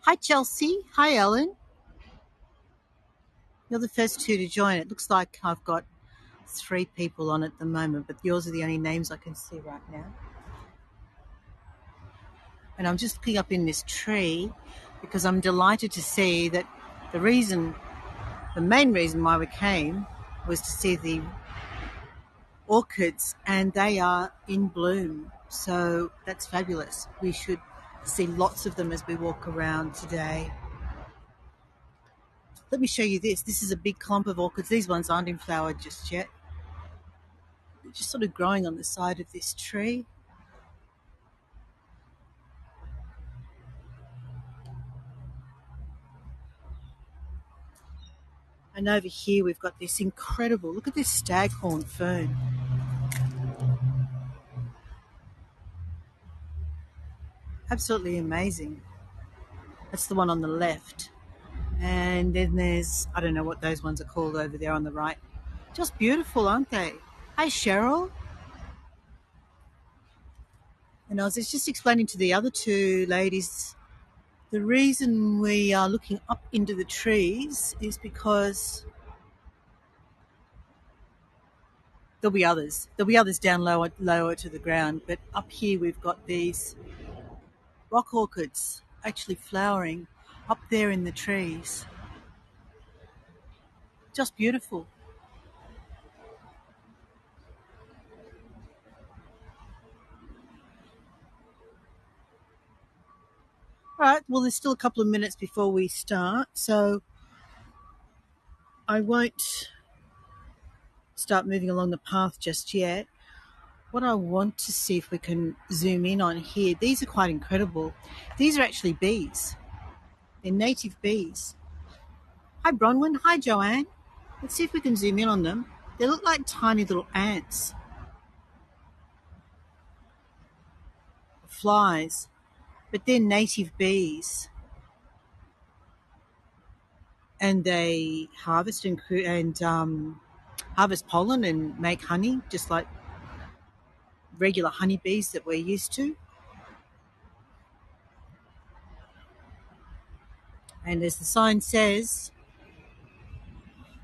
Hi, Chelsea. Hi, Ellen. You're the first two to join. It looks like I've got three people on at the moment, but yours are the only names I can see right now. And I'm just looking up in this tree because I'm delighted to see that the main reason why we came was to see the orchids, and they are in bloom. So that's fabulous. We should see lots of them as we walk around today. Let me show you this. This is a big clump of orchids. These ones aren't in flower just yet. They're just sort of growing on the side of this tree. And over here we've got this incredible, look at this staghorn fern. Absolutely amazing. That's the one on the left. And then there's, I don't know what those ones are called over there on the right. Just beautiful, aren't they? Hi, Cheryl. And I was just explaining to the other two ladies, the reason we are looking up into the trees is because there'll be others. There'll be others down lower to the ground. But up here we've got these rock orchids actually flowering up there in the trees. Just beautiful. All right, well, there's still a couple of minutes before we start, so I won't start moving along the path just yet. What I want to see if we can zoom in on here, these are quite incredible. These are actually bees. They're native bees. Hi, Bronwyn. Hi, Joanne. Let's see if we can zoom in on them. They look like tiny little ants. Flies. But they're native bees. And they harvest harvest pollen and make honey, just like regular honeybees that we're used to. And as the sign says,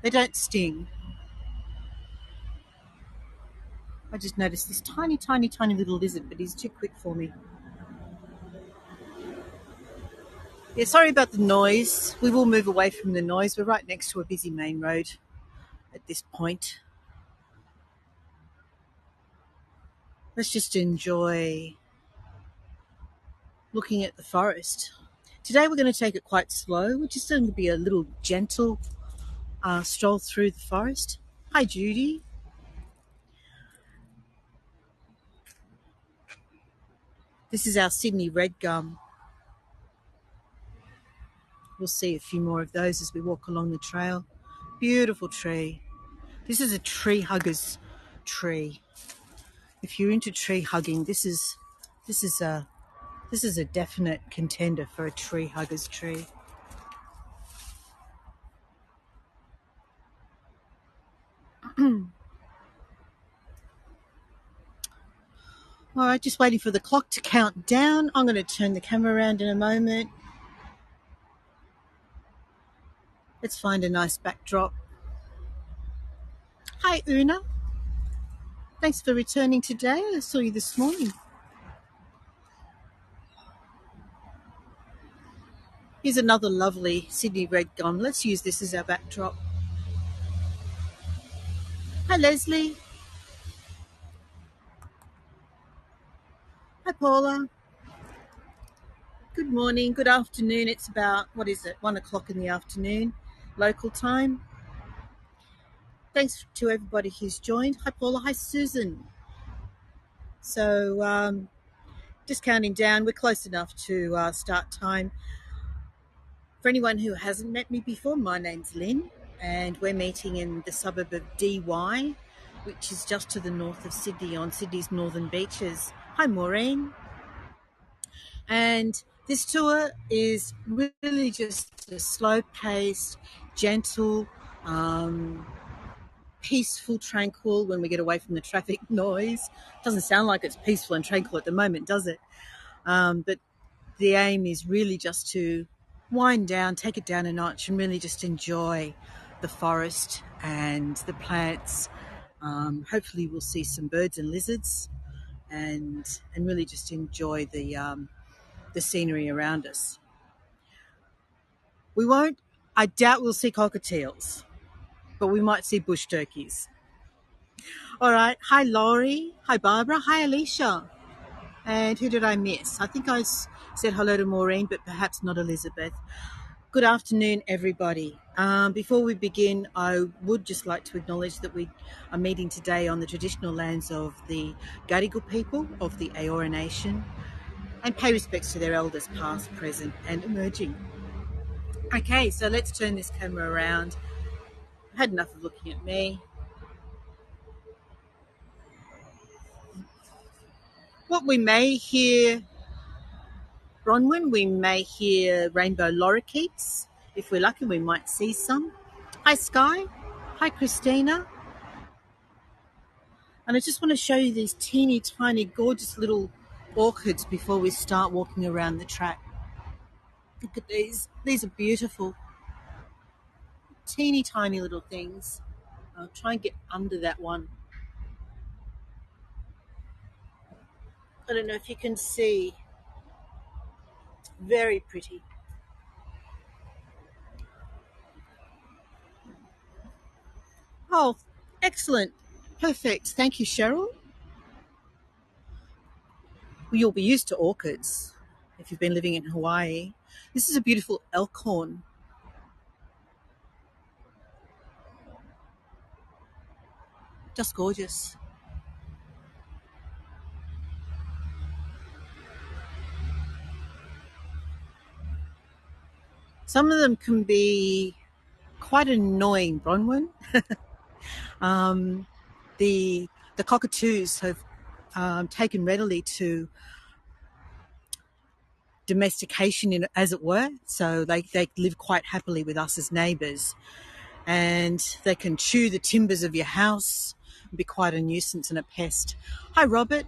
they don't sting. I just noticed this tiny, tiny, tiny little lizard, but he's too quick for me. Yeah, sorry about the noise. We will move away from the noise. We're right next to a busy main road at this point. Let's just enjoy looking at the forest. Today we're going to take it quite slow. We're just going to be a little gentle stroll through the forest. Hi, Judy. This is our Sydney red gum. We'll see a few more of those as we walk along the trail. Beautiful tree. This is a tree hugger's tree. If you're into tree hugging, this is a definite contender for a tree hugger's tree. All right, just waiting for the clock to count down. I'm going to turn the camera around in a moment. Let's find a nice backdrop. Hi, Una. Thanks for returning today. I saw you this morning. Here's another lovely Sydney red gum. Let's use this as our backdrop. Hi, Leslie. Hi, Paula. Good morning, good afternoon. It's about, 1 o'clock in the afternoon, local time. Thanks to everybody who's joined. Hi, Paula. Hi, Susan. So just counting down. We're close enough to start time. For anyone who hasn't met me before, my name's Lynn, and we're meeting in the suburb of DY, which is just to the north of Sydney on Sydney's northern beaches. Hi, Maureen. And this tour is really just a slow-paced, gentle, peaceful, tranquil when we get away from the traffic noise. Doesn't sound like it's peaceful and tranquil at the moment, does it? But the aim is really just to wind down, take it down a notch, and really just enjoy the forest and the plants. Hopefully, we'll see some birds and lizards, and really just enjoy the scenery around us. We won't. I doubt we'll see cockatiels, but we might see bush turkeys. All right. Hi, Laurie. Hi, Barbara. Hi, Alicia. And who did I miss? I think said hello to Maureen, but perhaps not Elizabeth. Good afternoon, everybody. Before we begin, I would just like to acknowledge that we are meeting today on the traditional lands of the Gadigal people of the Eora Nation and pay respects to their elders past, present and emerging. Okay, so let's turn this camera around. I've had enough of looking at me. What we may hear, Bronwyn, we may hear rainbow lorikeets. If we're lucky, we might see some. Hi, Sky. Hi, Christina. And I just want to show you these teeny tiny, gorgeous little orchids before we start walking around the track. Look at these. These are beautiful. Teeny tiny little things. I'll try and get under that one. I don't know if you can see. Very pretty. Oh, excellent. Perfect. Thank you, Cheryl. Well, you'll be used to orchids if you've been living in Hawaii. This is a beautiful elkhorn. Just gorgeous. Some of them can be quite annoying, Bronwyn. The cockatoos have taken readily to domestication, as it were. So they live quite happily with us as neighbours, and they can chew the timbers of your house, and be quite a nuisance and a pest. Hi, Robert.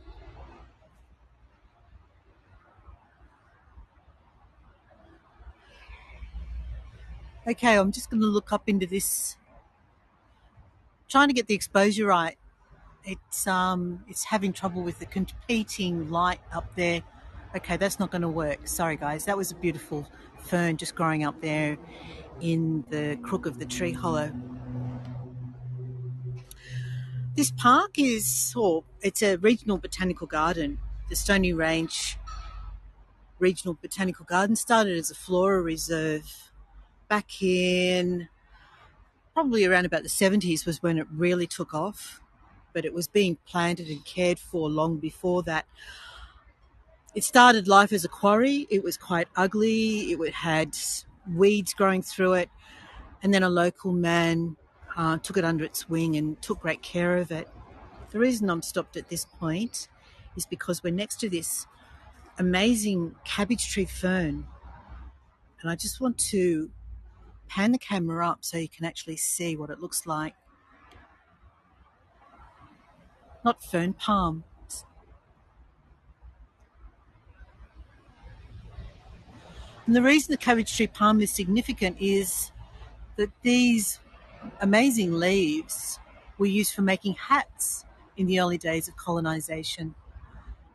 Okay, I'm just going to look up into this, trying to get the exposure right. It's having trouble with the competing light up there. Okay, that's not going to work. Sorry, guys. That was a beautiful fern just growing up there in the crook of the tree hollow. This park it's a regional botanical garden. The Stony Range Regional Botanical Garden started as a flora reserve back in probably around about the 70s was when it really took off, but it was being planted and cared for long before that. It started life as a quarry. It was quite ugly. It had weeds growing through it, and then a local man took it under its wing and took great care of it. The reason I'm stopped at this point is because we're next to this amazing cabbage tree fern, and I just want to pan the camera up so you can actually see what it looks like. Not fern, palm. And the reason the cabbage tree palm is significant is that these amazing leaves were used for making hats in the early days of colonization.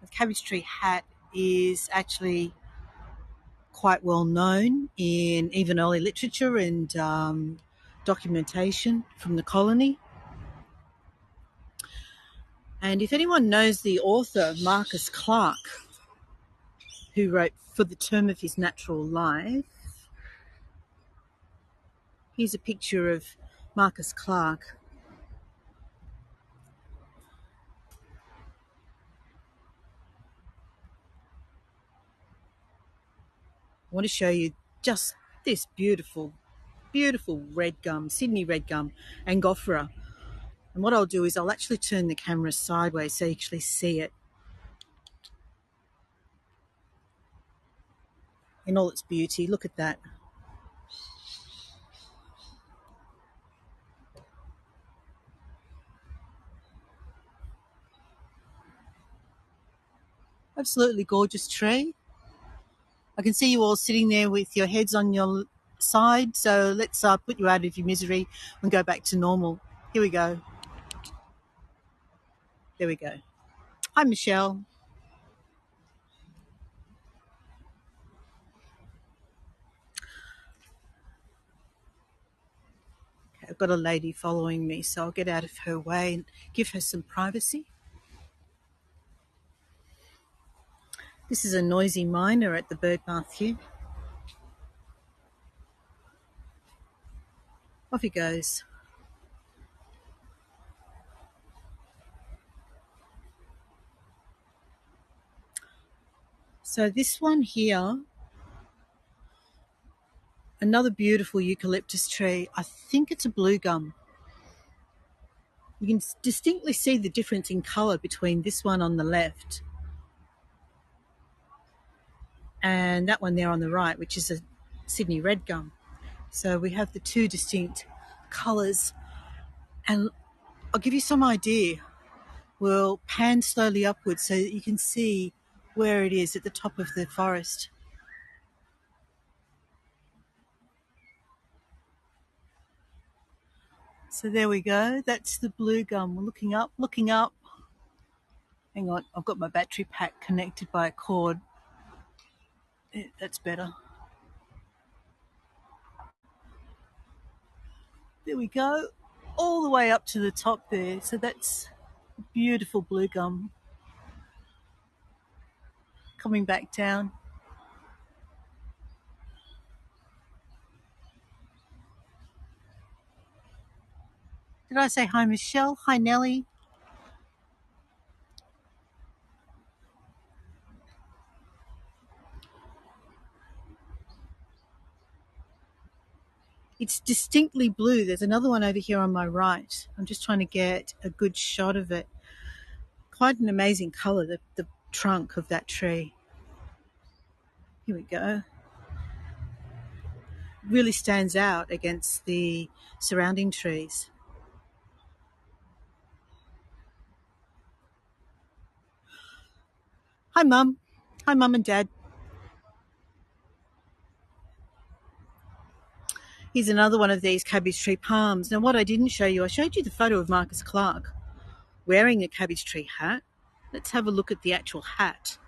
The cabbage tree hat is actually quite well known in even early literature and documentation from the colony. And if anyone knows the author, Marcus Clarke, who wrote For the Term of His Natural Life, here's a picture of Marcus Clarke. I want to show you just this beautiful, beautiful red gum, Sydney red gum, Angophora. And what I'll do is I'll actually turn the camera sideways so you actually see it in all its beauty. Look at that. Absolutely gorgeous tree. I can see you all sitting there with your heads on your side, so let's put you out of your misery and go back to normal. Here we go. There we go. Hi, Michelle. Okay, I've got a lady following me, so I'll get out of her way and give her some privacy. This is a noisy miner at the bird bath here. Off he goes. So this one here, another beautiful eucalyptus tree. I think it's a blue gum. You can distinctly see the difference in colour between this one on the left and that one there on the right, which is a Sydney red gum. So we have the two distinct colours. And I'll give you some idea. We'll pan slowly upwards so that you can see where it is at the top of the forest. So there we go. That's the blue gum. We're looking up, looking up. Hang on, I've got my battery pack connected by a cord. That's better. There we go. All the way up to the top there. So that's beautiful blue gum. Coming back down. Did I say hi, Michelle? Hi, Nellie. It's distinctly blue. There's another one over here on my right. I'm just trying to get a good shot of it. Quite an amazing colour, the trunk of that tree. Here we go. Really stands out against the surrounding trees. Hi, Mum. Hi, Mum and Dad. Here's another one of these cabbage tree palms. Now, what I didn't show you, I showed you the photo of Marcus Clark wearing a cabbage tree hat. Let's have a look at the actual hat.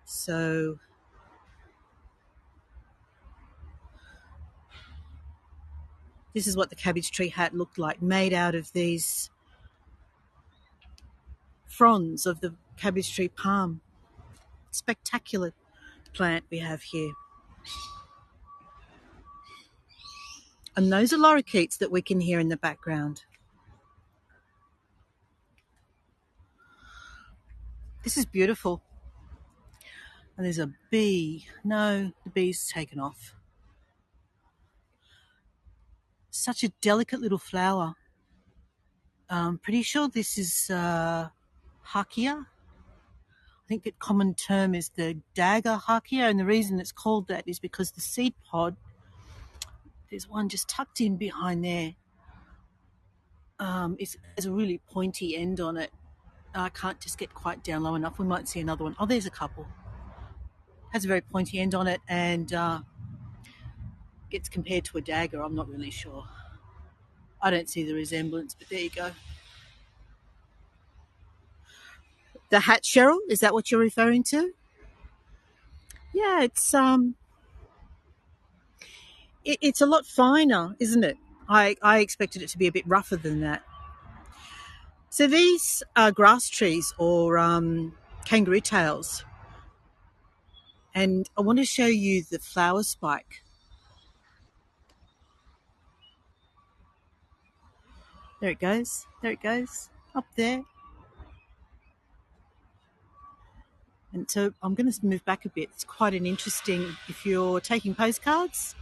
So this is what the cabbage tree hat looked like, made out of these fronds of the cabbage tree palm. Spectacular plant we have here. And those are lorikeets that we can hear in the background. This is beautiful. And there's a bee. No, the bee's taken off. Such a delicate little flower. I'm pretty sure this is Hakia. I think the common term is the dagger Hakia, and the reason it's called that is because the seed pod, there's one just tucked in behind there. It has a really pointy end on it. I can't just get quite down low enough. We might see another one. Oh, there's a couple. Has a very pointy end on it and gets compared to a dagger. I'm not really sure. I don't see the resemblance, but there you go. The hat, Cheryl, is that what you're referring to? Yeah, it's a lot finer, isn't it? I expected it to be a bit rougher than that. So these are grass trees or kangaroo tails. And I want to show you the flower spike. There it goes. There it goes. Up there. And so I'm going to move back a bit. It's quite an interesting, if you're taking postcards,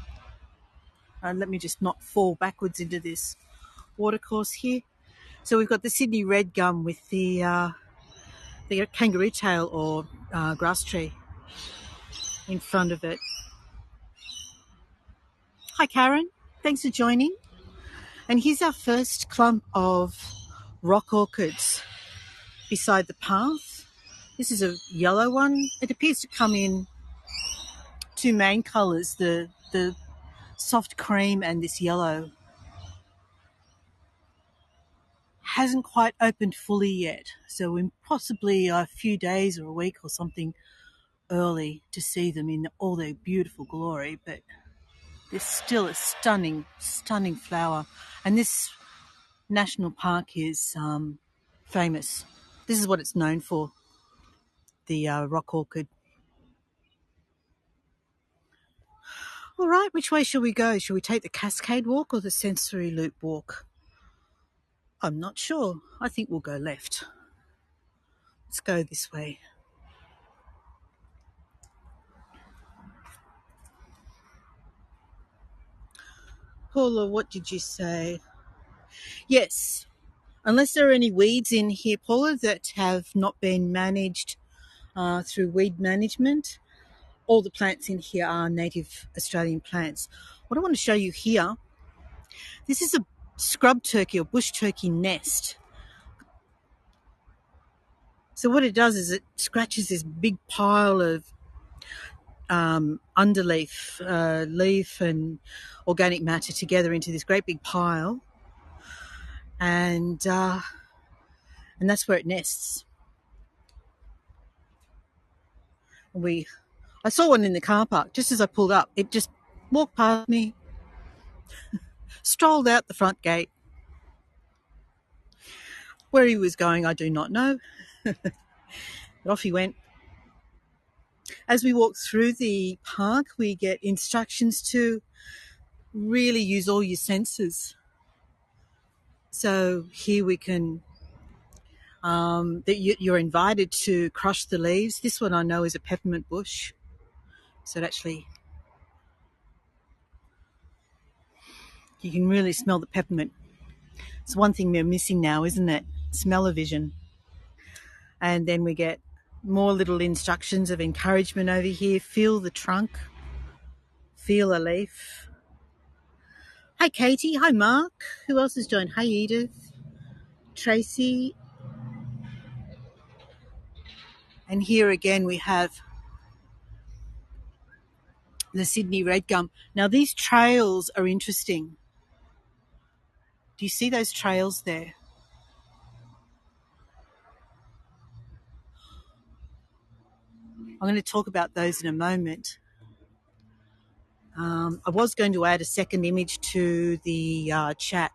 let me just not fall backwards into this watercourse here. So we've got the Sydney red gum with the kangaroo tail or grass tree in front of it. Hi, Karen. Thanks for joining. And here's our first clump of rock orchids beside the path. This is a yellow one. It appears to come in two main colours, the soft cream and this yellow, hasn't quite opened fully yet. So we're possibly a few days or a week or something early to see them in all their beautiful glory, but there's still a stunning, stunning flower. And this national park is famous. This is what it's known for, the rock orchid. All right, which way shall we go? Shall we take the Cascade Walk or the Sensory Loop Walk? I'm not sure. I think we'll go left. Let's go this way. Paula, what did you say? Yes, unless there are any weeds in here, Paula, that have not been managed through weed management, all the plants in here are native Australian plants. What I want to show you here, this is a scrub turkey or bush turkey nest. So what it does is it scratches this big pile of underleaf, leaf and organic matter together into this great big pile, and that's where it nests. I saw one in the car park just as I pulled up. It just walked past me, strolled out the front gate. Where he was going, I do not know. But off he went. As we walk through the park, we get instructions to really use all your senses. So here we can, you're invited to crush the leaves. This one I know is a peppermint bush. So it actually, you can really smell the peppermint. It's one thing we're missing now, isn't it? Smell-o-vision. And then we get more little instructions of encouragement over here. Feel the trunk. Feel a leaf. Hi, Katie. Hi, Mark. Who else has joined? Hi, Edith. Tracy. And here again we have the Sydney red gum. Now these trails are interesting. Do you see those trails there? I'm going to talk about those in a moment. I was going to add a second image to the chat,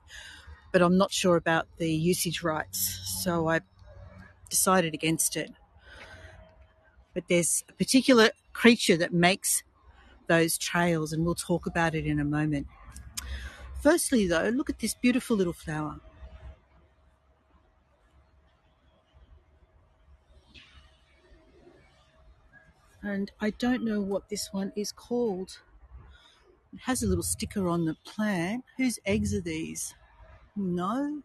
but I'm not sure about the usage rights, so I decided against it. But there's a particular creature that makes those trails, and we'll talk about it in a moment. Firstly, though, look at this beautiful little flower. And I don't know what this one is called. It has a little sticker on the plant. Whose eggs are these? No?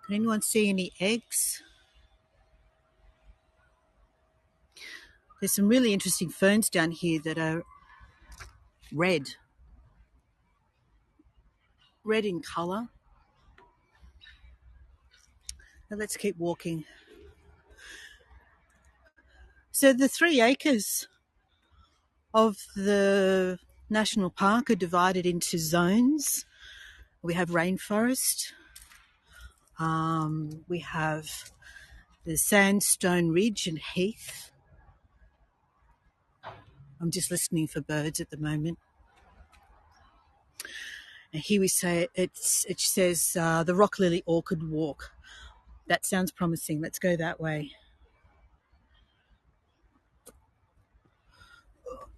Can anyone see any eggs? There's some really interesting ferns down here that are red in colour. Now let's keep walking. So the 3 acres of the national park are divided into zones. We have rainforest. We have the sandstone ridge and heath. I'm just listening for birds at the moment. And here we say it says the Rock Lily Orchid Walk. That sounds promising. Let's go that way.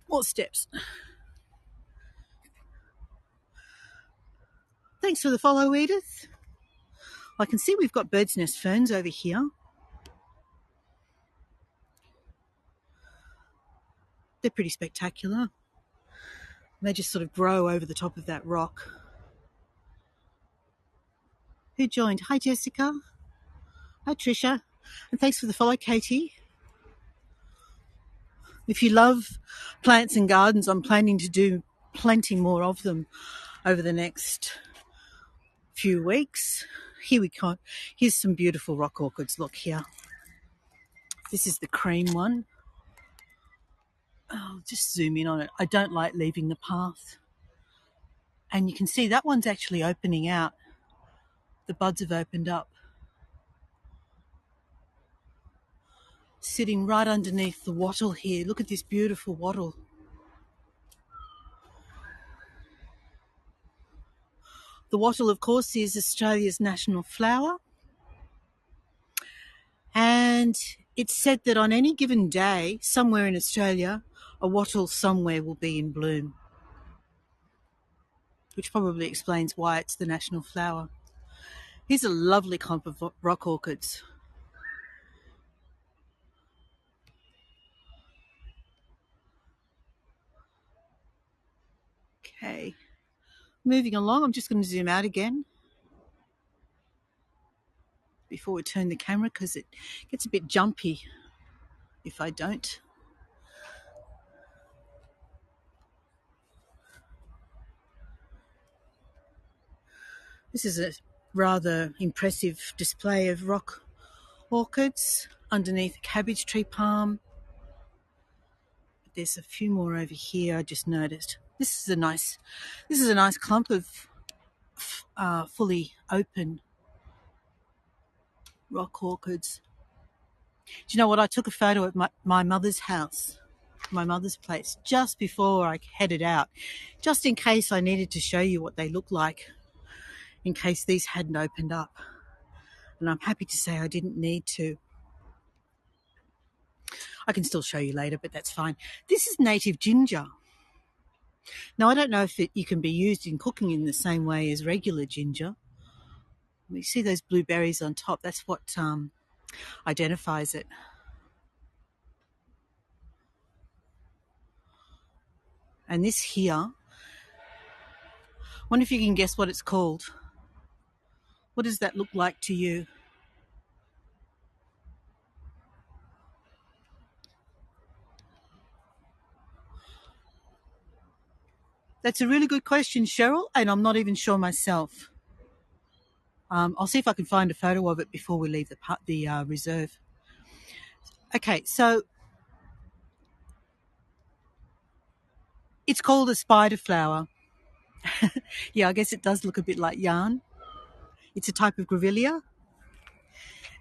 More steps. Thanks for the follow, Edith. I can see we've got bird's nest ferns over here. They're pretty spectacular. They just sort of grow over the top of that rock. Who joined? Hi, Jessica. Hi, Tricia. And thanks for the follow, Katie. If you love plants and gardens, I'm planning to do plenty more of them over the next few weeks. Here we go. Here's some beautiful rock orchids. Look here. This is the cream one. I'll just zoom in on it. I don't like leaving the path. And you can see that one's actually opening out. The buds have opened up. Sitting right underneath the wattle here. Look at this beautiful wattle. The wattle, of course, is Australia's national flower. And it's said that on any given day, somewhere in Australia, a wattle somewhere will be in bloom, which probably explains why it's the national flower. Here's a lovely clump of rock orchids. Okay, moving along, I'm just going to zoom out again before we turn the camera because it gets a bit jumpy if I don't. This is a rather impressive display of rock orchids underneath a cabbage tree palm. There's a few more over here I just noticed. This is a nice clump of fully open rock orchids. Do you know what? I took a photo at my mother's house, my mother's place, just before I headed out, just in case I needed to show you what they look like, in case these hadn't opened up. And I'm happy to say I didn't need to. I can still show you later, but that's fine. This is native ginger. Now, I don't know if you can be used in cooking in the same way as regular ginger. You see those blueberries on top? That's what identifies it. And this here, I wonder if you can guess what it's called. What does that look like to you? That's a really good question, Cheryl, and I'm not even sure myself. I'll see if I can find a photo of it before we leave the reserve. Okay, so it's called a spider flower. Yeah, I guess it does look a bit like yarn. It's a type of grevillea,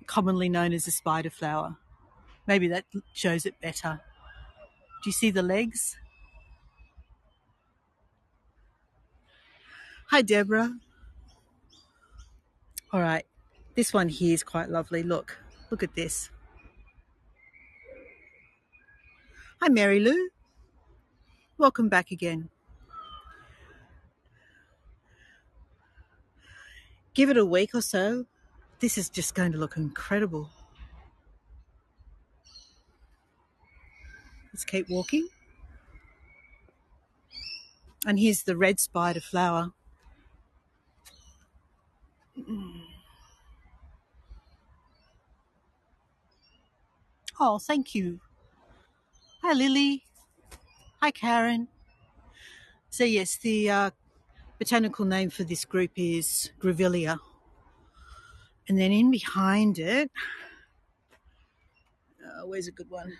commonly known as a spider flower. Maybe that shows it better. Do you see the legs? Hi, Deborah. All right, this one here is quite lovely. Look at this. Hi, Mary Lou. Welcome back again. Give it a week or so. This is just going to look incredible. Let's keep walking. And here's the red spider flower. Oh, thank you. Hi, Lily. Hi, Karen. So yes, the botanical name for this group is grevillea. And then in behind it, where's a good one?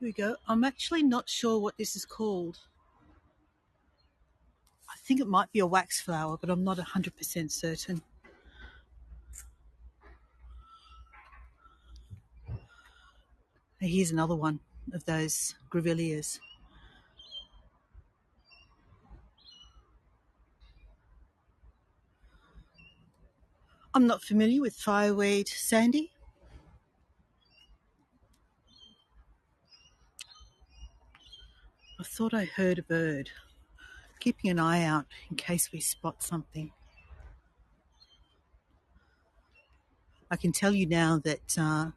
Here we go. I'm actually not sure what this is called. I think it might be a wax flower, but I'm not 100% certain. Here's another one of those grevilleas. I'm not familiar with fireweed, Sandy. I thought I heard a bird. Keeping an eye out in case we spot something. I can tell you now that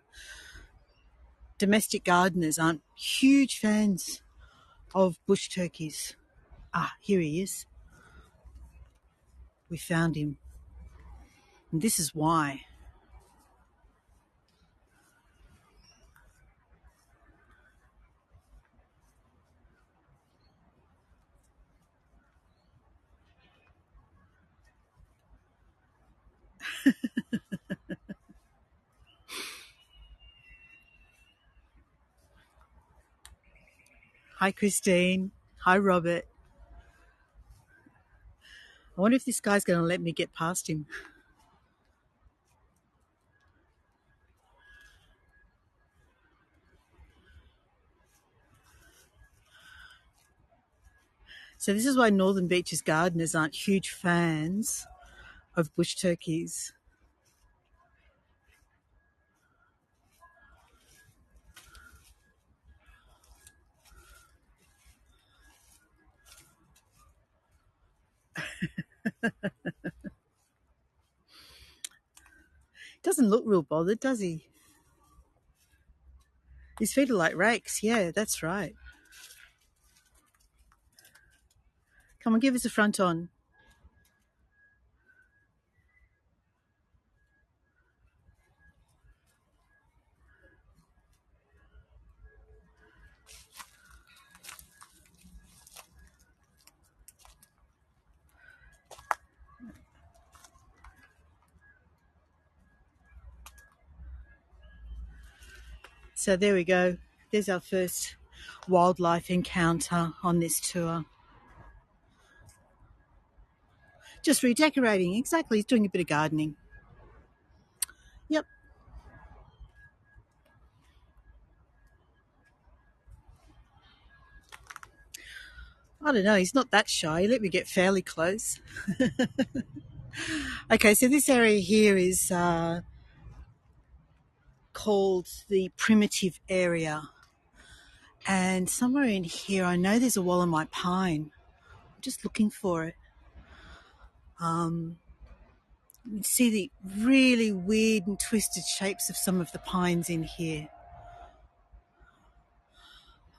domestic gardeners aren't huge fans of bush turkeys. Ah, here he is. We found him. And this is why. Hi, Christine. Hi, Robert. I wonder if this guy's going to let me get past him. So this is why Northern Beaches gardeners aren't huge fans of bush turkeys. Doesn't look real bothered, does he? His feet are like rakes. Yeah, that's right. Come on, give us a front on. So there we go. There's our first wildlife encounter on this tour. Just redecorating. Exactly. He's doing a bit of gardening. Yep. I don't know. He's not that shy. Let me get fairly close. Okay, so this area here is called the primitive area. And somewhere in here, I know there's a Wallamite pine. I'm just looking for it. You can see the really weird and twisted shapes of some of the pines in here.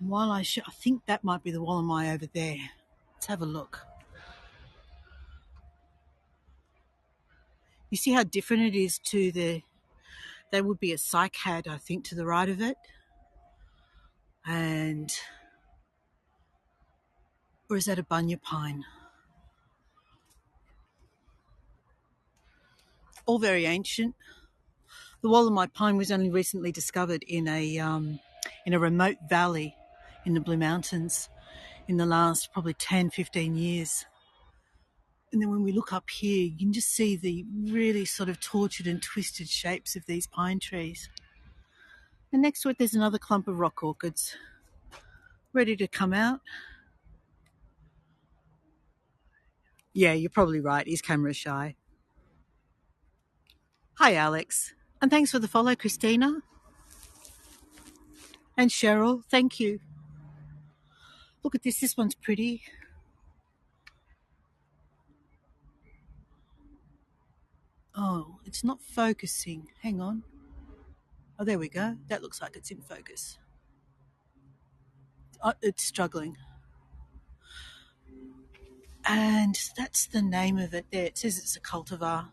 And while I think that might be the Wallamite over there. Let's have a look. You see how different it is to there would be a cycad, I think, to the right of it. And, or is that a bunya pine? All very ancient. The Wallamite pine was only recently discovered in a remote valley in the Blue Mountains in the last probably 10, 15 years. And then when we look up here, you can just see the really sort of tortured and twisted shapes of these pine trees. And next to it, there's another clump of rock orchids ready to come out. Yeah, you're probably right. He's camera shy. Hi, Alex. And thanks for the follow, Christina. And Cheryl, thank you. Look at this. This one's pretty. Oh, it's not focusing. Hang on. Oh, there we go. That looks like it's in focus. Oh, it's struggling. And that's the name of it there. It says it's a cultivar.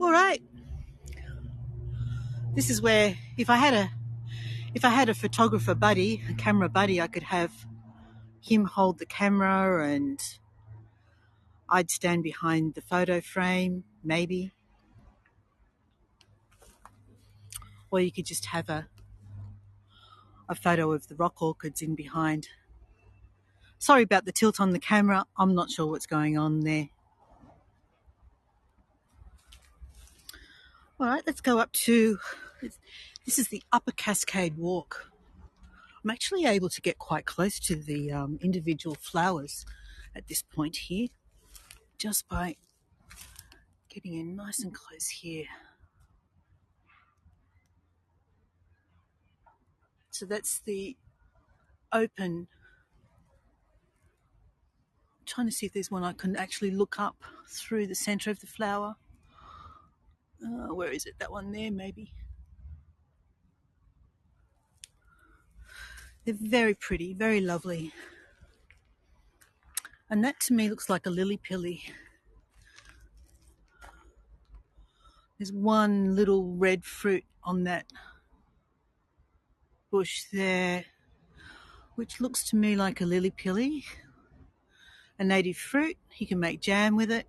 All right. This is where if I had a photographer buddy, a camera buddy, I could have him hold the camera and I'd stand behind the photo frame, maybe. Or you could just have a photo of the rock orchids in behind. Sorry about the tilt on the camera. I'm not sure what's going on there. All right, let's go up to, this is the Upper Cascade Walk. I'm actually able to get quite close to the individual flowers at this point here, just by getting in nice and close here. So that's the open. I'm trying to see if there's one I can actually look up through the centre of the flower. Where is it? That one there, maybe. They're very pretty, very lovely. And that to me looks like a lily pilly. There's one little red fruit on that bush there, which looks to me like a lily pilly. a native fruit. You can make jam with it.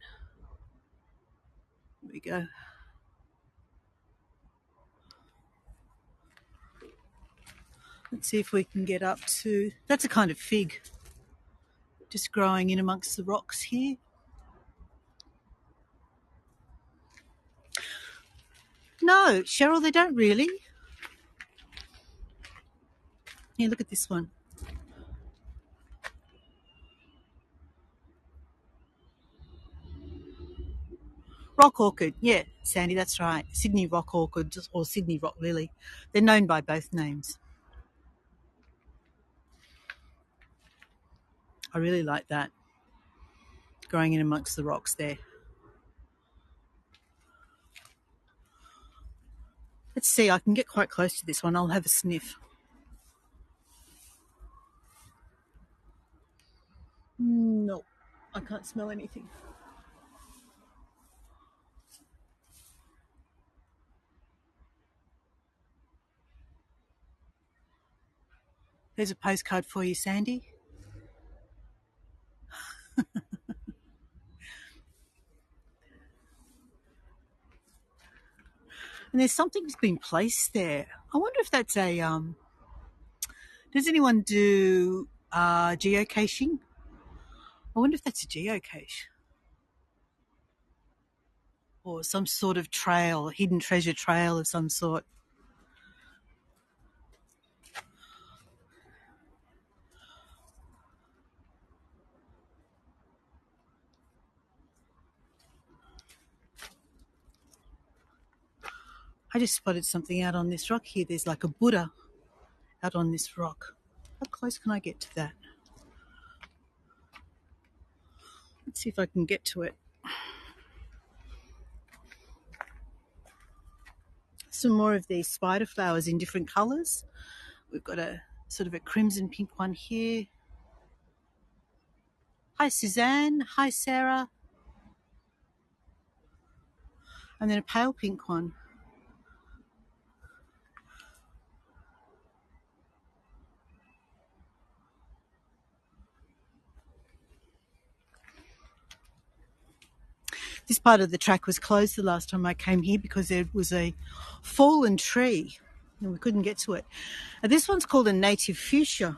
There we go. Let's see if we can get up to... That's a kind of fig, just growing in amongst the rocks here. No, Cheryl, they don't really. Here, look at this one. Rock orchid, yeah, Sandy, that's right. Sydney rock orchid or Sydney rock lily. They're known by both names. I really like that, growing in amongst the rocks there. Let's see, I can get quite close to this one. I'll have a sniff. No, I can't smell anything. There's a postcard for you, Sandy. And there's something that's been placed there. I wonder if that's a... does anyone do geocaching? I wonder if that's a geocache. Or some sort of trail, a hidden treasure trail of some sort. I just spotted something out on this rock here. There's like a Buddha out on this rock. How close can I get to that? Let's see if I can get to it. Some more of these spider flowers in different colours. We've got a sort of a crimson pink one here. Hi, Suzanne. Hi, Sarah. And then a pale pink one. This part of the track was closed the last time I came here because there was a fallen tree and we couldn't get to it. And this one's called a native fuchsia.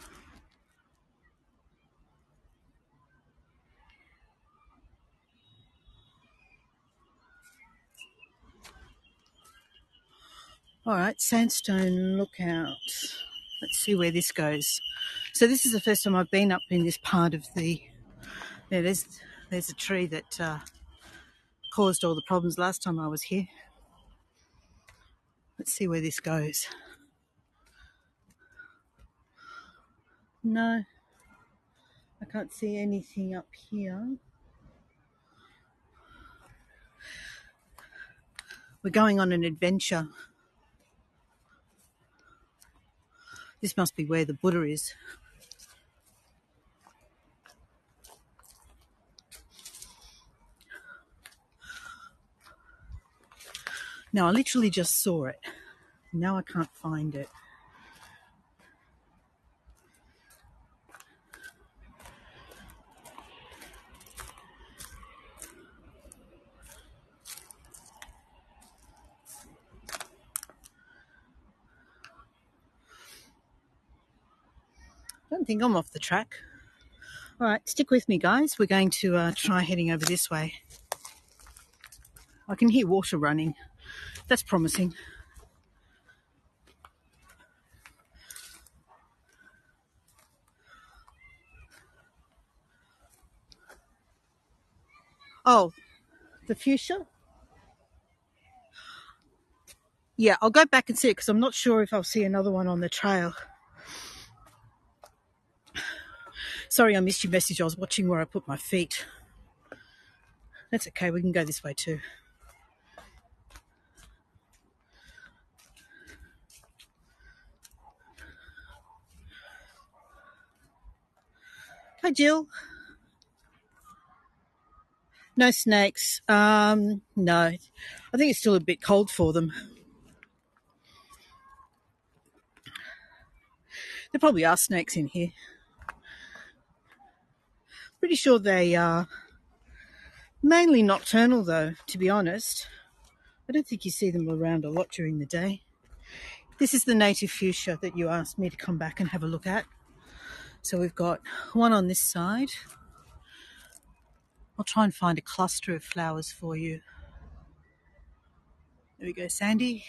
All right, Sandstone Lookout. Let's see where this goes. So this is the first time I've been up in this part of the... Yeah, there's a tree that caused all the problems last time I was here. Let's see where this goes. No, I can't see anything up here. We're going on an adventure. This must be where the Buddha is. Now, I literally just saw it. Now I can't find it. I don't think I'm off the track. All right, stick with me, guys. We're going to try heading over this way. I can hear water running. That's promising. Oh, the fuchsia? Yeah, I'll go back and see it because I'm not sure if I'll see another one on the trail. Sorry, I missed your message. I was watching where I put my feet. That's okay. We can go this way too. Hi, Jill. No snakes. No. I think it's still a bit cold for them. There probably are snakes in here. Pretty sure they are mainly nocturnal though, to be honest. I don't think you see them around a lot during the day. This is the native fuchsia that you asked me to come back and have a look at. So we've got one on this side. I'll try and find a cluster of flowers for you. There we go, Sandy.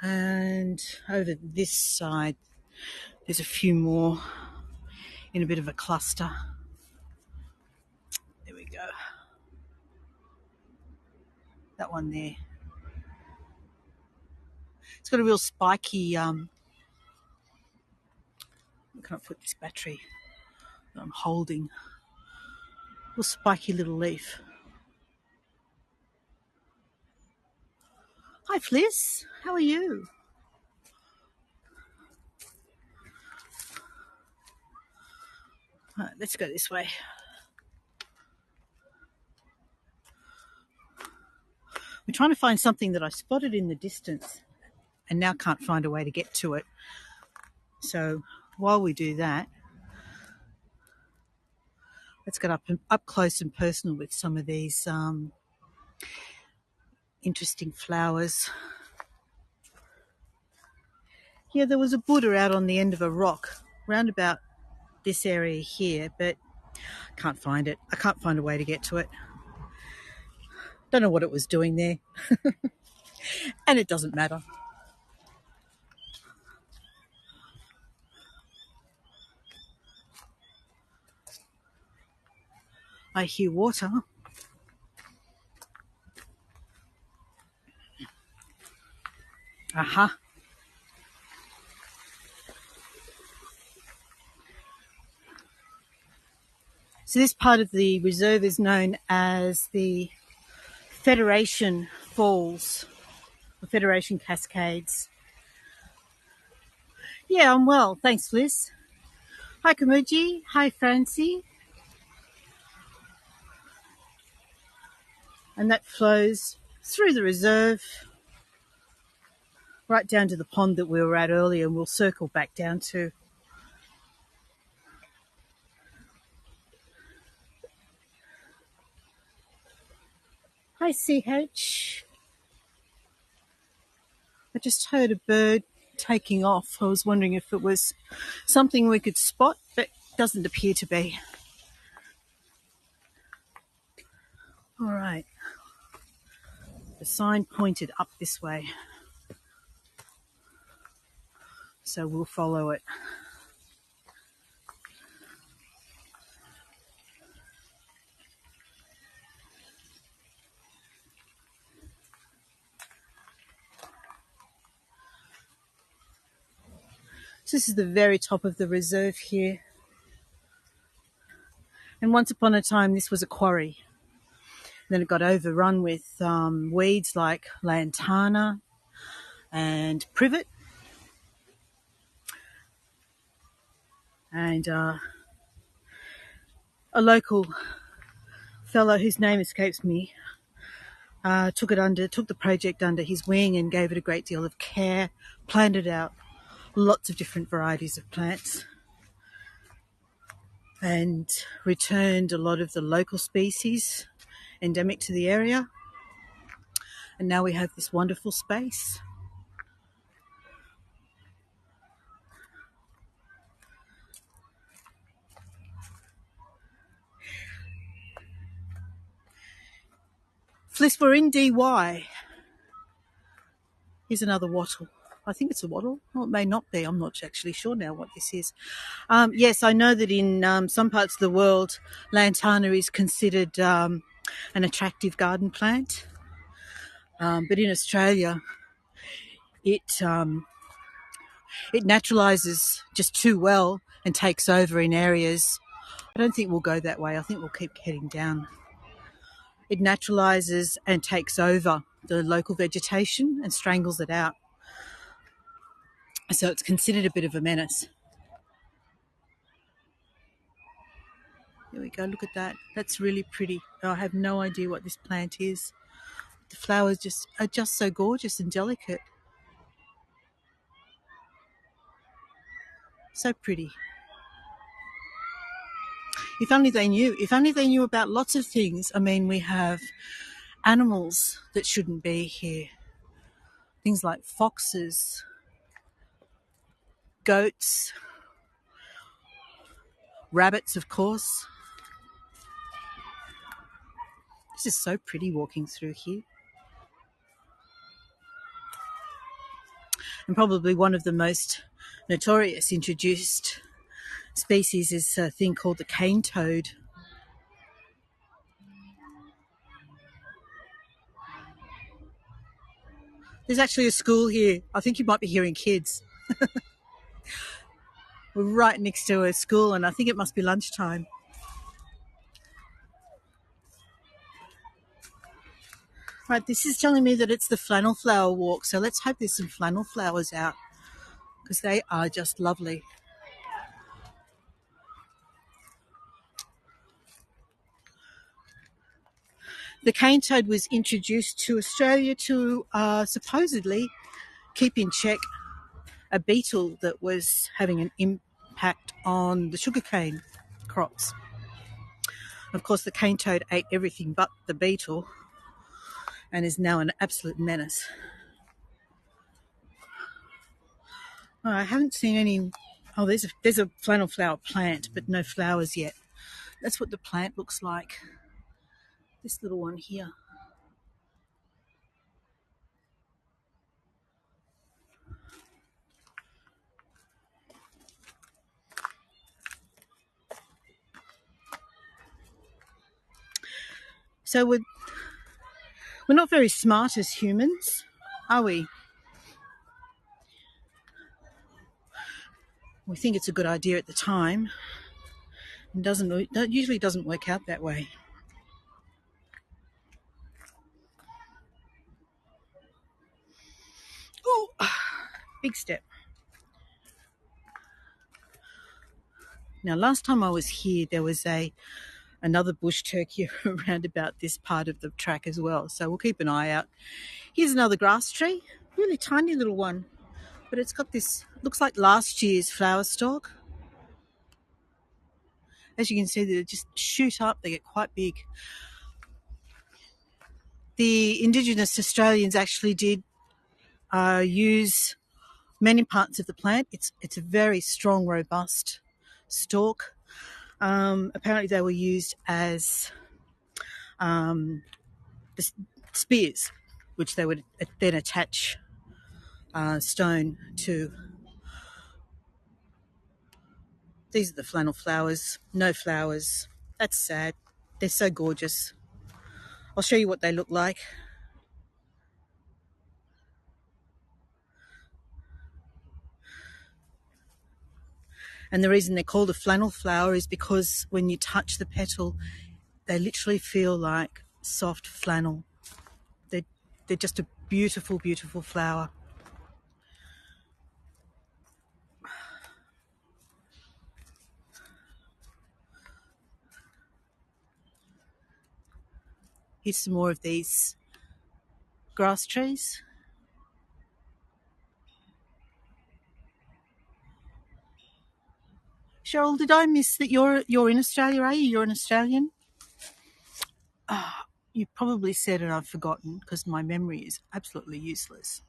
And over this side, there's a few more in a bit of a cluster. There we go. That one there. It's got a real spiky, where can I put this battery that I'm holding? Real spiky little leaf. Hi, Fliss. How are you? All right, let's go this way. I'm trying to find something that I spotted in the distance and now can't find a way to get to it. So while we do that, let's get up close and personal with some of these interesting flowers. Yeah, there was a Buddha out on the end of a rock round about this area here, but I can't find it. I can't find a way to get to it. Don't know what it was doing there. And it doesn't matter. I hear water. Aha. So this part of the reserve is known as the Federation Falls, the Federation Cascades. Yeah, I'm well. Thanks, Liz. Hi, Kamuji. Hi, Francie. And that flows through the reserve right down to the pond that we were at earlier, and we'll circle back down to. Hi, CH. I just heard a bird taking off. I was wondering if it was something we could spot, but doesn't appear to be. All right. The sign pointed up this way, so we'll follow it. So this is the very top of the reserve here. And once upon a time, this was a quarry. Then it got overrun with weeds like lantana and privet. And a local fellow whose name escapes me took the project under his wing and gave it a great deal of care, planted out lots of different varieties of plants, and returned a lot of the local species endemic to the area. And now we have this wonderful space. Fliss, we're in DY. Here's another wattle. I think it's a wattle. Well, it may not be. I'm not actually sure now what this is. Yes, I know that in some parts of the world, lantana is considered an attractive garden plant. But in Australia, it naturalises just too well and takes over in areas. I don't think we'll go that way. I think we'll keep heading down. It naturalises and takes over the local vegetation and strangles it out. So it's considered a bit of a menace. There we go, look at that. That's really pretty. I have no idea what this plant is. The flowers are just so gorgeous and delicate. So pretty. If only they knew. If only they knew about lots of things. I mean, we have animals that shouldn't be here. Things like foxes, goats, rabbits, of course. This is so pretty walking through here. And probably one of the most notorious introduced species is a thing called the cane toad. There's actually a school here. I think you might be hearing kids. We're right next to a school, and I think it must be lunchtime. Right, this is telling me that it's the flannel flower walk, so let's hope there's some flannel flowers out, because they are just lovely. The cane toad was introduced to Australia to supposedly keep in check a beetle that was having an impact on the sugarcane crops. Of course, the cane toad ate everything but the beetle and is now an absolute menace. Oh, I haven't seen any. Oh, there's a flannel flower plant, but no flowers yet. That's what the plant looks like. This little one here. So we're not very smart as humans, are we? We think it's a good idea at the time, and usually doesn't work out that way. Oh, big step. Now, last time I was here, there was another bush turkey around about this part of the track as well, so we'll keep an eye out. Here's another grass tree, really tiny little one, but it's got this, looks like last year's flower stalk. As you can see, they just shoot up, they get quite big. The Indigenous Australians actually did use many parts of the plant. It's a very strong, robust stalk. Apparently they were used as the spears, which they would then attach stone to. These are the flannel flowers. No flowers. That's sad. They're so gorgeous. I'll show you what they look like. And the reason they're called a flannel flower is because when you touch the petal, they literally feel like soft flannel. They're just a beautiful, beautiful flower. Here's some more of these grass trees. Cheryl, did I miss that you're in Australia, are you? You're an Australian? You probably said and I've forgotten because my memory is absolutely useless.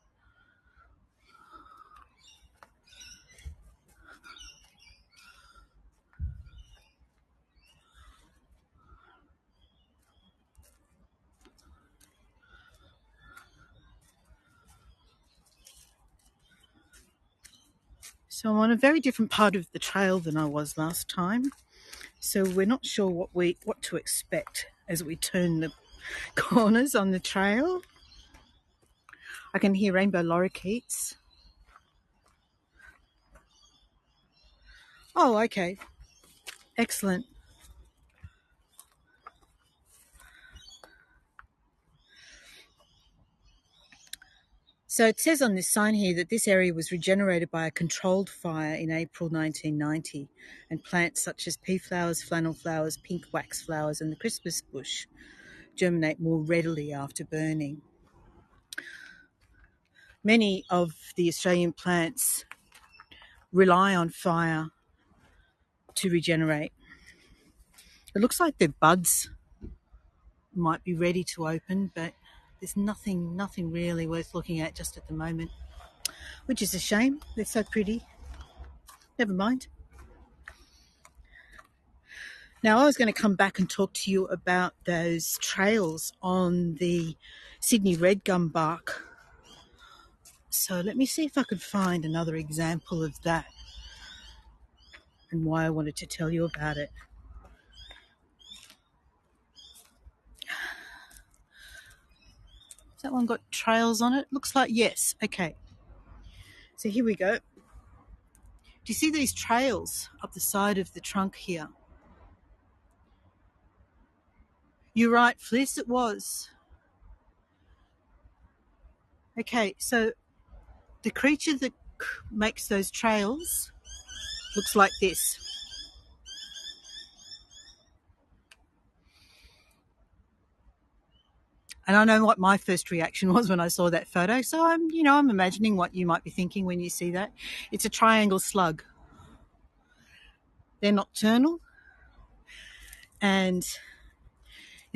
So I'm on a very different part of the trail than I was last time. So we're not sure what to expect as we turn the corners on the trail. I can hear rainbow lorikeets. Oh, okay. Excellent. So it says on this sign here that this area was regenerated by a controlled fire in April 1990, and plants such as pea flowers, flannel flowers, pink wax flowers, and the Christmas bush germinate more readily after burning. Many of the Australian plants rely on fire to regenerate. It looks like their buds might be ready to open, but there's nothing really worth looking at just at the moment, which is a shame. They're so pretty. Never mind. Now, I was going to come back and talk to you about those trails on the Sydney red gum bark. So let me see if I could find another example of that and why I wanted to tell you about it. Has that one got trails on it? Looks like yes. Okay. So here we go. Do you see these trails up the side of the trunk here? You're right, Fliss, it was. Okay, so the creature that makes those trails looks like this. And I know what my first reaction was when I saw that photo, so I'm imagining what you might be thinking when you see that. It's a triangle slug. They're nocturnal, and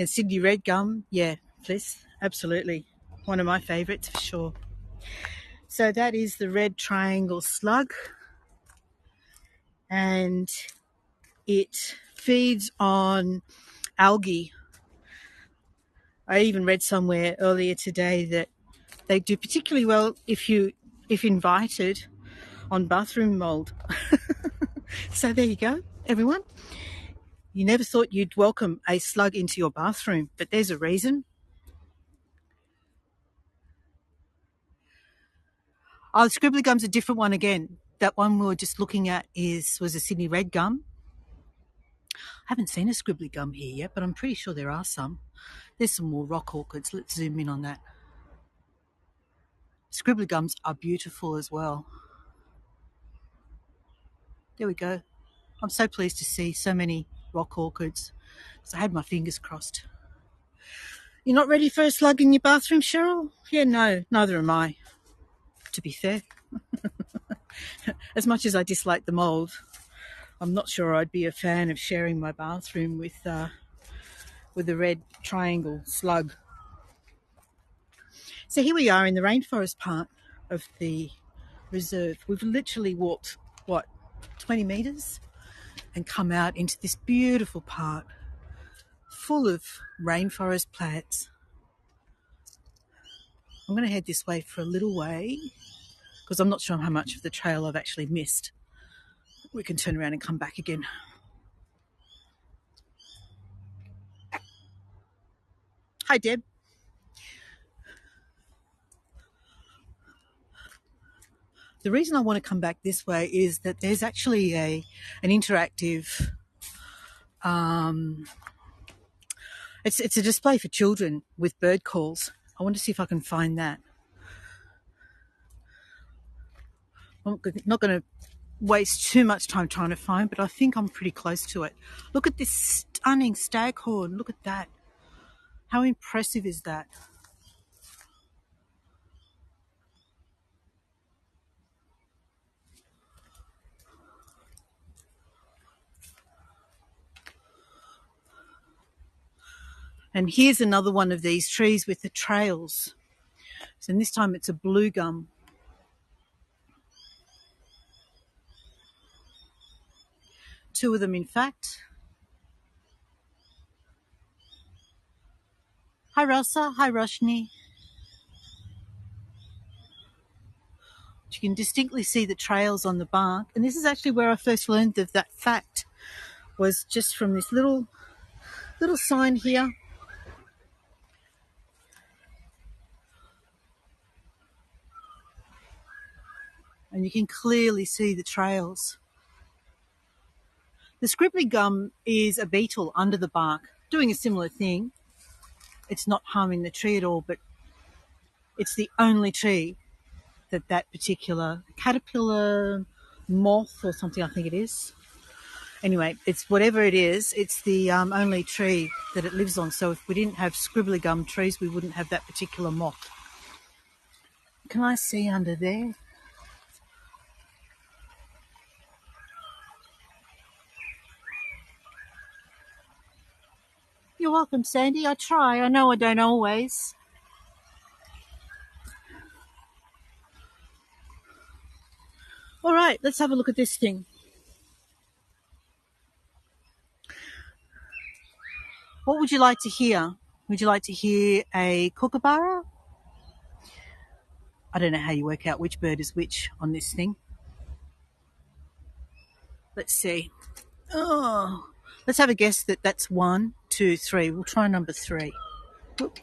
Sydney red gum, yeah, Fliss, absolutely. One of my favourites for sure. So that is the red triangle slug, and it feeds on algae. I even read somewhere earlier today that they do particularly well if invited on bathroom mold. So there you go, everyone. You never thought you'd welcome a slug into your bathroom, but there's a reason. Oh, the scribbly gum's a different one again. That one we were just looking at was a Sydney red gum. I haven't seen a scribbly gum here yet, but I'm pretty sure there are some. There's some more rock orchids. Let's zoom in on that. Scribbly gums are beautiful as well. There we go. I'm so pleased to see so many rock orchids. So I had my fingers crossed. You're not ready for a slug in your bathroom, Cheryl? Yeah, no, neither am I, to be fair. As much as I dislike the mold, I'm not sure I'd be a fan of sharing my bathroom with a red triangle slug. So here we are in the rainforest part of the reserve. We've literally walked, 20 metres and come out into this beautiful part full of rainforest plants. I'm going to head this way for a little way because I'm not sure how much of the trail I've actually missed. We can turn around and come back again. Hi, Deb. The reason I want to come back this way is that there's actually an interactive, it's a display for children with bird calls. I want to see if I can find that. I'm not going to waste too much time trying to find, but I think I'm pretty close to it. Look at this stunning staghorn. Look at that. How impressive is that? And here's another one of these trees with the trails. So this time it's a blue gum. Two of them, in fact. Hi, Rasa. Hi, Roshni. You can distinctly see the trails on the bark. And this is actually where I first learned of that fact, was just from this little sign here. And you can clearly see the trails. The scribbly gum is a beetle under the bark, doing a similar thing. It's not harming the tree at all, but it's the only tree that particular caterpillar, moth or something, I think it is. Anyway, it's whatever it is, it's the only tree that it lives on. So if we didn't have scribbly gum trees, we wouldn't have that particular moth. Can I see under there? You're welcome, Sandy. I try. I know I don't always. All right, let's have a look at this thing. What would you like to hear? Would you like to hear a kookaburra? I don't know how you work out which bird is which on this thing. Let's see. Oh, let's have a guess that that's 1, 2, 3. We'll try number 3. Oop.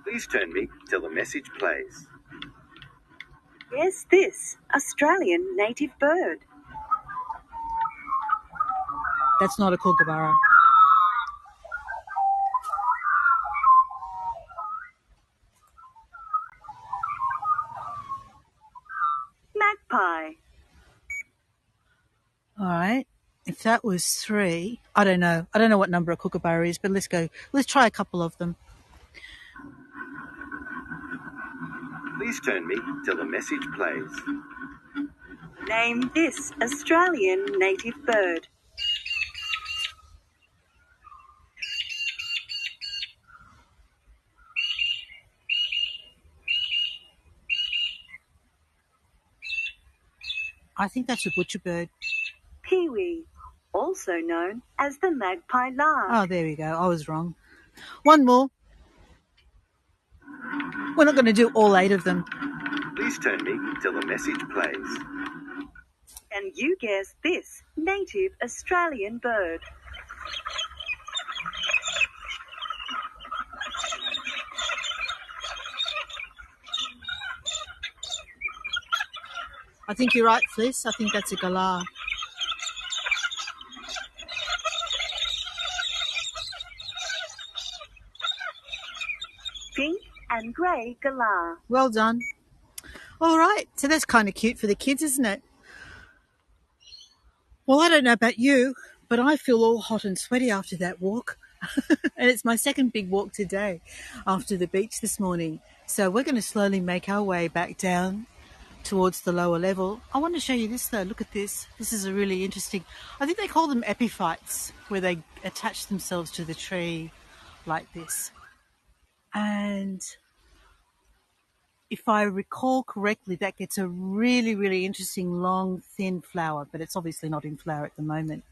Please turn me till the message plays. Guess this Australian native bird. That's not a kookaburra. Magpie. All right. If that was 3, I don't know. I don't know what number a kookaburra is, but let's go. Let's try a couple of them. Please turn me till the message plays. Name this Australian native bird. I think that's a butcherbird. Peewee, also known as the magpie lark. Oh, there we go. I was wrong. One more. We're not going to do all 8 of them. Please turn me till the message plays. Can you guess this native Australian bird? I think you're right, Fliss. I think that's a galah. Pink and grey galah. Well done. All right. So that's kind of cute for the kids, isn't it? Well, I don't know about you, but I feel all hot and sweaty after that walk. And it's my second big walk today after the beach this morning. So we're going to slowly make our way back down towards the lower level. I want to show you this though. Look at this. This is a really interesting, I think they call them epiphytes, where they attach themselves to the tree like this. And if I recall correctly, that gets a really, really interesting long, thin flower, but it's obviously not in flower at the moment.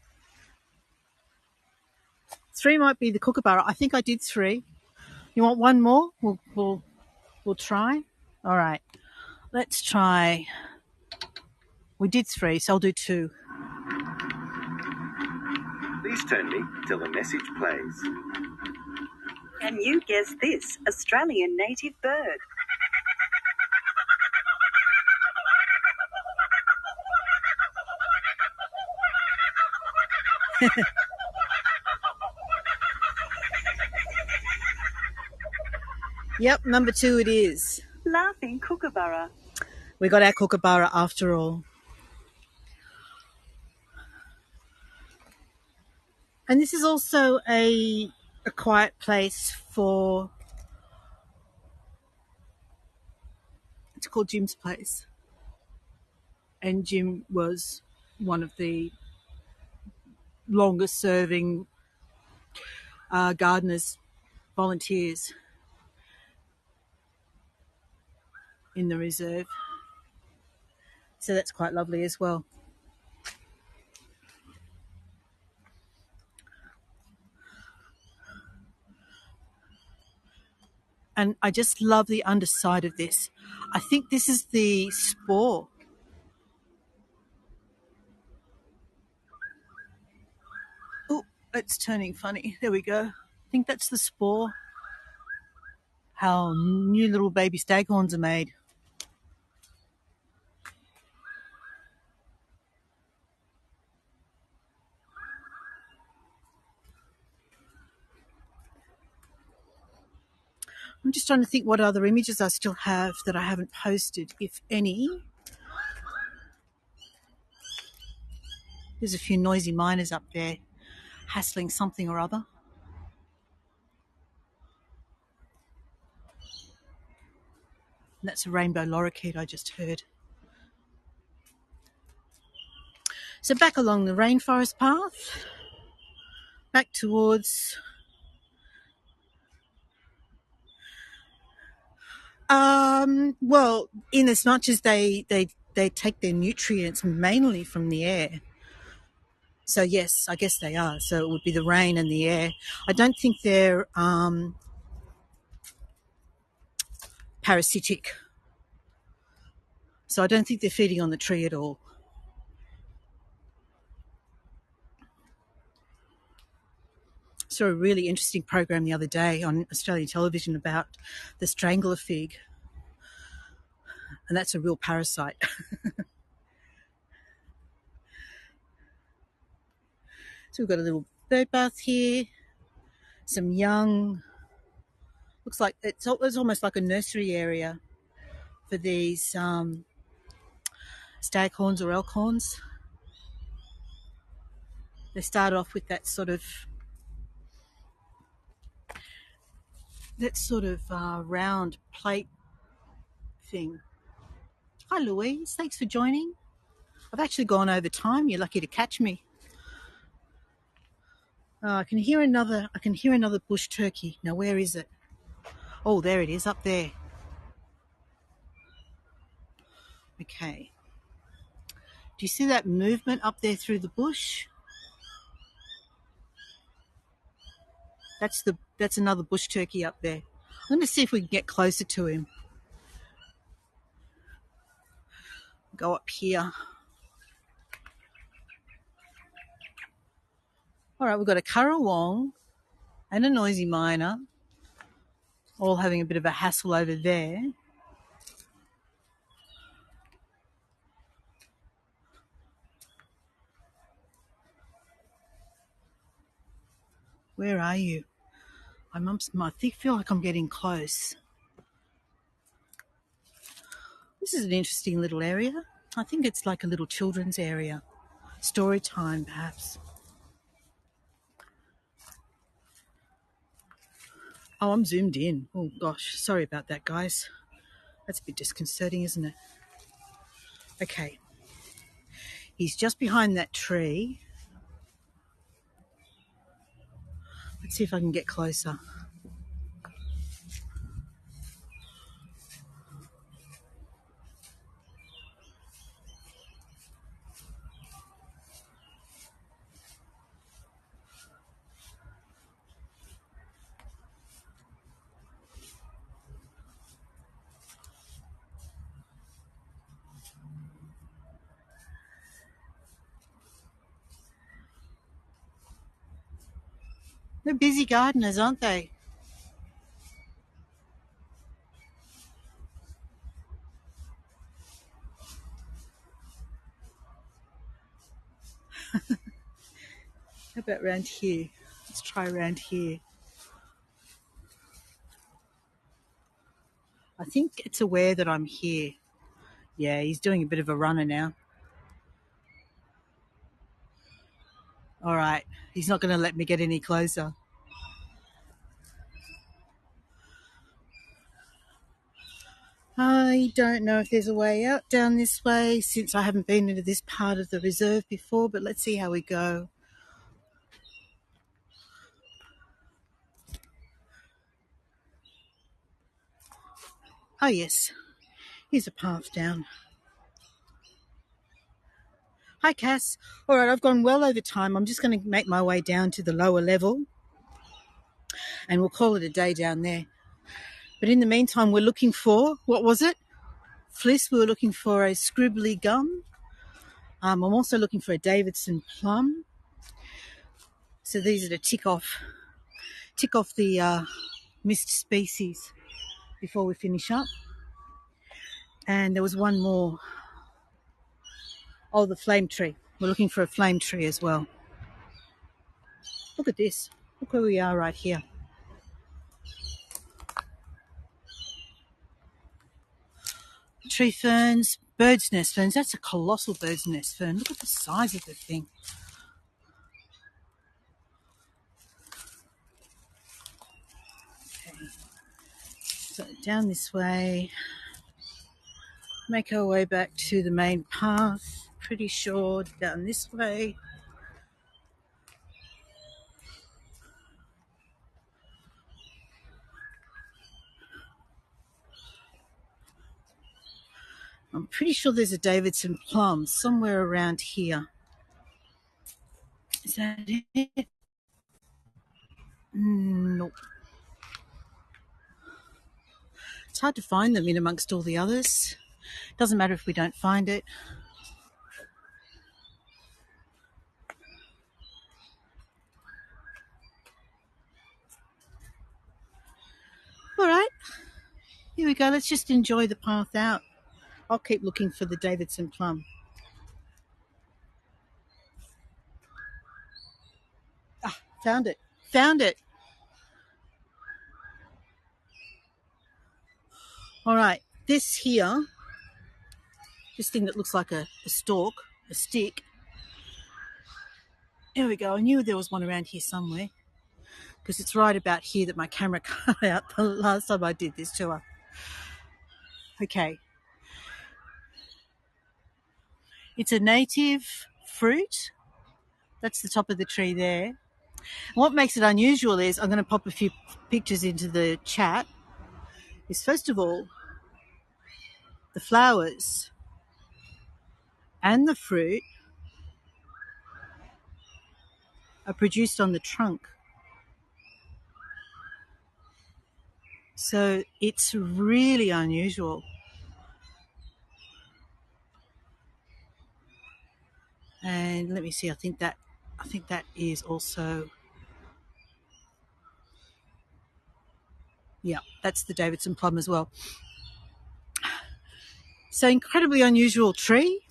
3 might be the kookaburra. I think I did 3. You want one more? We'll try. All right. Let's try. We did 3, so I'll do 2. Please turn me till the message plays. Can you guess this Australian native bird? Yep, number 2 it is. Laughing kookaburra. We got our kookaburra after all. And this is also a quiet place for, it's called Jim's place. And Jim was one of the longest serving gardeners, volunteers in the reserve. So that's quite lovely as well. And I just love the underside of this. I think this is the spore. Oh, it's turning funny. There we go. I think that's the spore. How new little baby staghorns are made. I'm just trying to think what other images I still have that I haven't posted, if any. There's a few noisy miners up there hassling something or other. And that's a rainbow lorikeet I just heard. So back along the Rainforest path, back towards... well, in as much as they take their nutrients mainly from the air. So yes, I guess they are. So it would be the rain and the air. I don't think they're parasitic. So I don't think they're feeding on the tree at all. Saw a really interesting program the other day on Australian television about the strangler fig. And that's a real parasite. So we've got a little bird bath here. Some young... Looks like it's almost like a nursery area for these staghorns or elkhorns. They start off with that sort of round plate thing. Hi Louise, thanks for joining. I've actually gone over time. You're lucky to catch me. I can hear another bush turkey. Now where is it? Oh, there it is, up there. Okay. Do you see that movement up there through the bush? That's another bush turkey up there. I'm going to see if we can get closer to him. Go up here. All right, we've got a currawong and a noisy miner, all having a bit of a hassle over there. Where are you? I feel like I'm getting close. This is an interesting little area. I think it's like a little children's area. Story time, perhaps. Oh, I'm zoomed in. Oh, gosh. Sorry about that, guys. That's a bit disconcerting, isn't it? Okay. He's just behind that tree. Let's see if I can get closer. They're busy gardeners, aren't they? How about around here? Let's try around here. I think it's aware that I'm here. Yeah, he's doing a bit of a runner now. All right, he's not going to let me get any closer. I don't know if there's a way out down this way since I haven't been into this part of the reserve before, but let's see how we go. Oh, yes. Here's a path down. Hi, Cass. All right, I've gone well over time. I'm just going to make my way down to the lower level and we'll call it a day down there. But in the meantime, we're looking for, what was it? Fliss, we were looking for a scribbly gum. I'm also looking for a Davidson plum. So these are to tick off the missed species before we finish up. And there was one more. Oh, the flame tree. We're looking for a flame tree as well. Look at this. Look where we are right here. Tree ferns, bird's nest ferns. That's a colossal bird's nest fern. Look at the size of the thing. Okay. So down this way. Make our way back to the main path. pretty sure down this way. I'm pretty sure there's a Davidson plum somewhere around here. Is that it? Nope. It's hard to find them in amongst all the others. Doesn't matter if we don't find it. All right, here we go. Let's just enjoy the path out. I'll keep looking for the Davidson plum. Ah, found it. Found it. All right, this here, this thing that looks like a stalk, a stick. There we go. I knew there was one around here somewhere because it's right about here that my camera cut out the last time I did this tour. Okay. It's a native fruit. That's the top of the tree there. What makes it unusual is, I'm going to pop a few pictures into the chat, is first of all, the flowers and the fruit are produced on the trunk. So it's really unusual. And let me see, I think that is also, yeah, that's the Davidson plum as well. So incredibly unusual tree.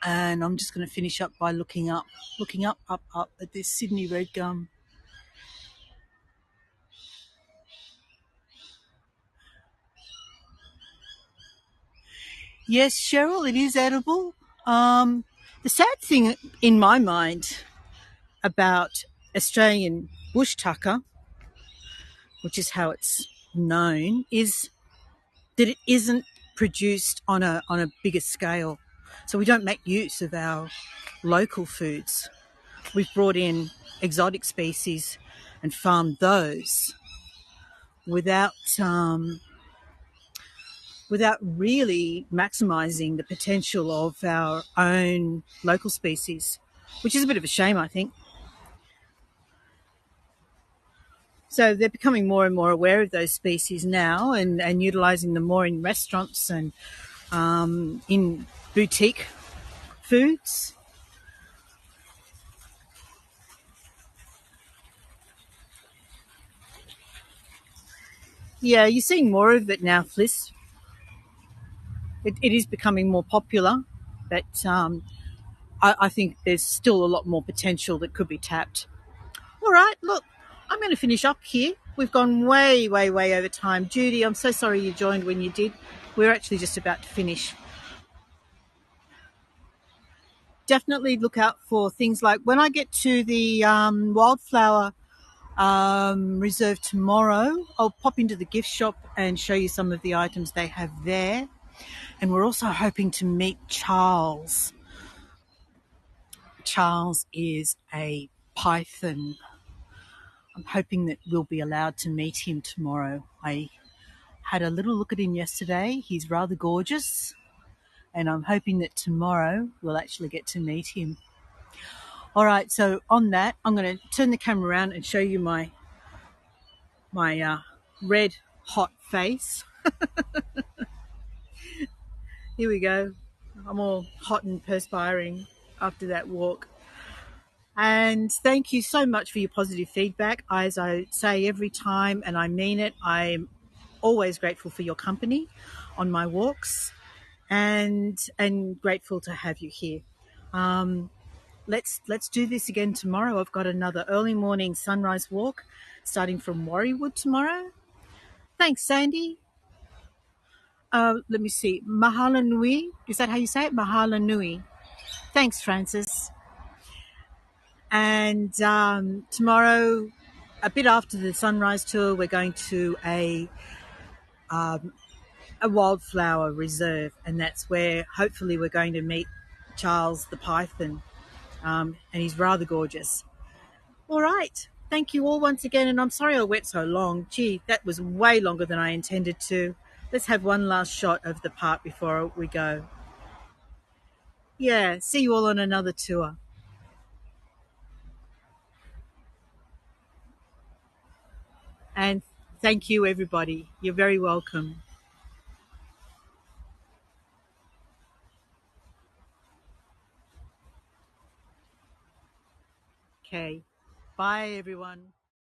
And I'm just going to finish up by looking up at this Sydney red gum. Yes, Cheryl, it is edible. The sad thing in my mind about Australian bush tucker, which is how it's known, is that it isn't produced on a bigger scale. So we don't make use of our local foods. We've brought in exotic species and farmed those without really maximising the potential of our own local species, which is a bit of a shame, I think. So they're becoming more and more aware of those species now and utilising them more in restaurants and in boutique foods. Yeah, you're seeing more of it now, Fliss. It is becoming more popular, but I think there's still a lot more potential that could be tapped. All right, look, I'm going to finish up here. We've gone way, way, way over time. Judy, I'm so sorry you joined when you did. We're actually just about to finish. Definitely look out for things like when I get to the wildflower reserve tomorrow, I'll pop into the gift shop and show you some of the items they have there. And we're also hoping to meet Charles. Charles is a python. I'm hoping that we'll be allowed to meet him tomorrow. I had a little look at him yesterday. He's rather gorgeous. And I'm hoping that tomorrow we'll actually get to meet him. All right, so on that, I'm going to turn the camera around and show you my red hot face. Here we go. I'm all hot and perspiring after that walk. And thank you so much for your positive feedback. As I say every time, and I mean it, I'm always grateful for your company on my walks and grateful to have you here. Let's do this again tomorrow. I've got another early morning sunrise walk starting from Warriewood tomorrow. Thanks, Sandy. Let me see. Mahala Nui. Is that how you say it? Mahala Nui. Thanks, Francis. And tomorrow, a bit after the sunrise tour, we're going to a a wildflower reserve, and that's where hopefully we're going to meet Charles the python, and he's rather gorgeous. All right. Thank you all once again, and I'm sorry I went so long. Gee, that was way longer than I intended to. Let's have one last shot of the park before we go. Yeah, see you all on another tour. And thank you, everybody. You're very welcome. Okay. Bye, everyone.